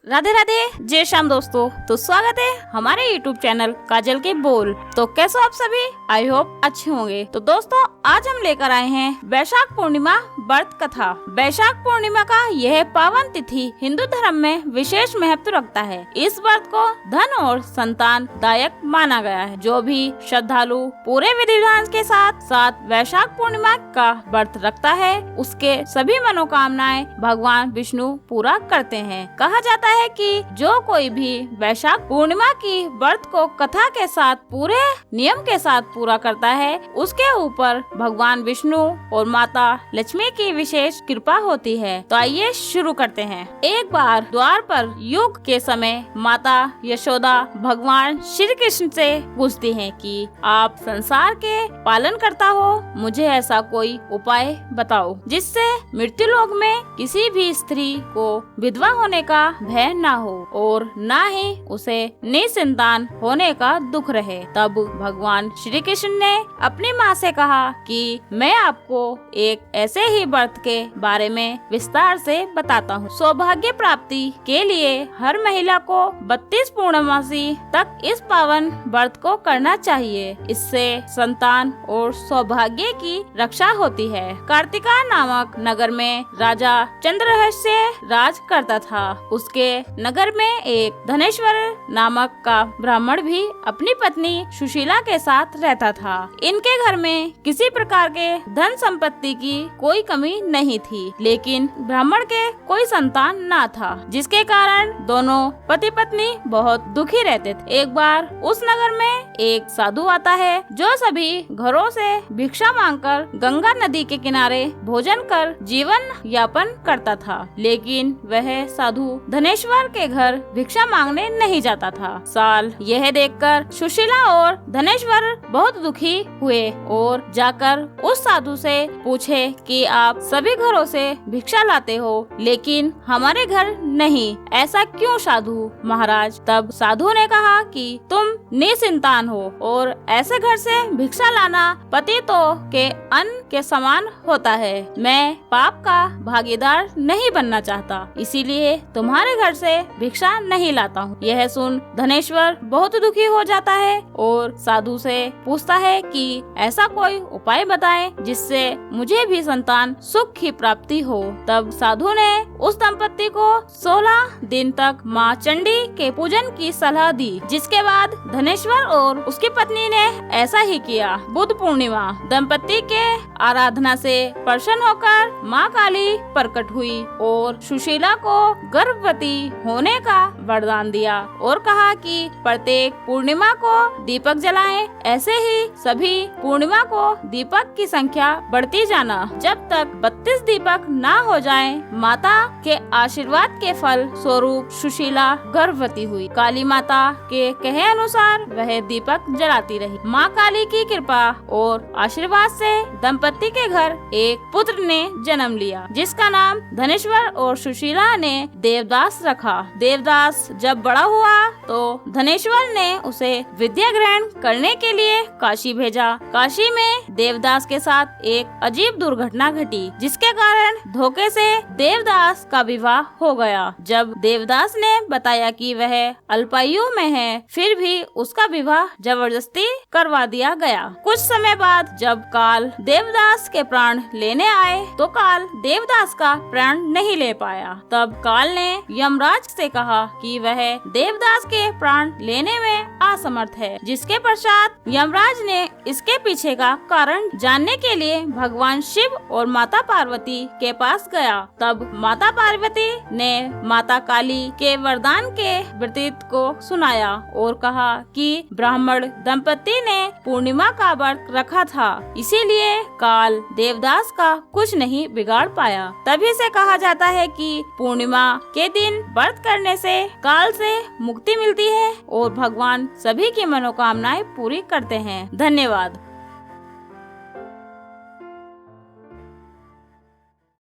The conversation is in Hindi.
राधे राधे, जय श्याम दोस्तों। तो स्वागत है हमारे YouTube चैनल काजल के बोल। तो कैसे हो आप सभी? आई होप अच्छे होंगे। तो दोस्तों आज हम लेकर आए हैं वैशाख पूर्णिमा व्रत कथा। वैशाख पूर्णिमा का यह पावन तिथि हिंदू धर्म में विशेष महत्व रखता है। इस व्रत को धन और संतान दायक माना गया है। जो भी श्रद्धालु पूरे विधि विधान के साथ साथ वैशाख पूर्णिमा का व्रत रखता है उसके सभी मनोकामनाएं भगवान विष्णु पूरा करते हैं। कहा जाता है कि जो कोई भी वैशाख पूर्णिमा की व्रत को कथा के साथ पूरे नियम के साथ पूरा करता है उसके ऊपर भगवान विष्णु और माता लक्ष्मी की विशेष कृपा होती है। तो आइए शुरू करते हैं। एक बार द्वार पर युग के समय माता यशोदा भगवान श्री कृष्ण से पूछती हैं कि आप संसार के पालन करता हो, मुझे ऐसा कोई उपाय बताओ जिससे मृत्यु लोक में किसी भी स्त्री को विधवा होने का भय ना हो और ना ही उसे निसंतान होने का दुख रहे। तब भगवान श्री कृष्ण ने अपनी माँ से कहा कि मैं आपको एक ऐसे ही व्रत के बारे में विस्तार से बताता हूँ। सौभाग्य प्राप्ति के लिए हर महिला को 32 पूर्णमासी तक इस पावन व्रत को करना चाहिए। इससे संतान और सौभाग्य की रक्षा होती है। कार्तिका नामक नगर में राजा चंद्रहस्य राज करता था। उसके नगर में एक धनेश्वर नामक का ब्राह्मण भी अपनी पत्नी सुशीला के साथ रहता था। इनके घर में किसी प्रकार के धन संपत्ति की कोई कमी नहीं थी, लेकिन ब्राह्मण के कोई संतान ना था, जिसके कारण दोनों पति पत्नी बहुत दुखी रहते थे। एक बार उस नगर में एक साधु आता है जो सभी घरों से भिक्षा मांगकर गंगा नदी के किनारे भोजन कर जीवन यापन करता था, लेकिन वह साधु धनेश्वर के घर भिक्षा मांगने नहीं जाता था। साल यह देखकर सुशीला और धनेश्वर बहुत दुखी हुए और जाकर उस साधु से पूछे कि आप सभी घरों से भिक्षा लाते हो लेकिन हमारे घर नहीं, ऐसा क्यों साधु महाराज? तब साधु ने कहा कि तुम निसंतान हो और ऐसे घर से भिक्षा लाना पतितों के अन्न के समान होता है। मैं पाप का भागीदार नहीं बनना चाहता, इसीलिए तुम्हारे घर से भिक्षा नहीं लाता हूँ। यह सुन धनेश्वर बहुत दुखी हो जाता है और साधु से पूछता है कि ऐसा कोई उपाय बताएं जिससे मुझे भी संतान सुख की प्राप्ति हो। तब साधु ने उस दंपत्ति को 16 दिन तक माँ चंडी के पूजन की सलाह दी, जिसके बाद धनेश्वर और उसकी पत्नी ने ऐसा ही किया। बुद्ध पूर्णिमा दंपत्ति के आराधना से प्रसन्न होकर माँ काली प्रकट हुई और सुशीला को गर्भवती होने का वरदान दिया और कहा कि प्रत्येक पूर्णिमा को दीपक जलाएं। ऐसे ही सभी पूर्णिमा को दीपक की संख्या बढ़ती जाना जब तक 32 दीपक ना हो जाएं। माता के आशीर्वाद के फल स्वरूप सुशीला गर्भवती हुई। काली माता के कहे अनुसार वह दीपक जलाती रही। माँ काली की कृपा और आशीर्वाद से दंपत्ति के घर एक पुत्र ने जन्म लिया, जिसका नाम धनेश्वर और सुशीला ने देवदास रखा। देवदास जब बड़ा हुआ तो धनेश्वर ने उसे विद्या ग्रहण करने के लिए काशी भेजा। काशी में देवदास के साथ एक अजीब दुर्घटना घटी, जिसके कारण धोखे से देवदास का विवाह हो गया। जब देवदास ने बताया कि वह अल्पायु में है, फिर भी उसका विवाह जबरदस्ती करवा दिया गया। कुछ समय बाद जब काल देवदास के प्राण लेने आए तो काल देवदास का प्राण नहीं ले पाया। तब काल ने यमराज से कहा कि वह देवदास के प्राण लेने में असमर्थ है, जिसके पश्चात यमराज ने इसके पीछे का कारण जानने के लिए भगवान शिव और माता पार्वती के पास गया। तब माता पार्वती ने माता काली के वरदान के वृत्त को सुनाया और कहा कि ब्राह्मण दंपति ने पूर्णिमा का व्रत रखा था, इसीलिए काल देवदास का कुछ नहीं बिगाड़ पाया। तभी से कहा जाता है कि पूर्णिमा के दिन व्रत करने से काल से मुक्ति मिलती है और भगवान सभी की मनोकामनाएं पूरी करते हैं। धन्यवाद।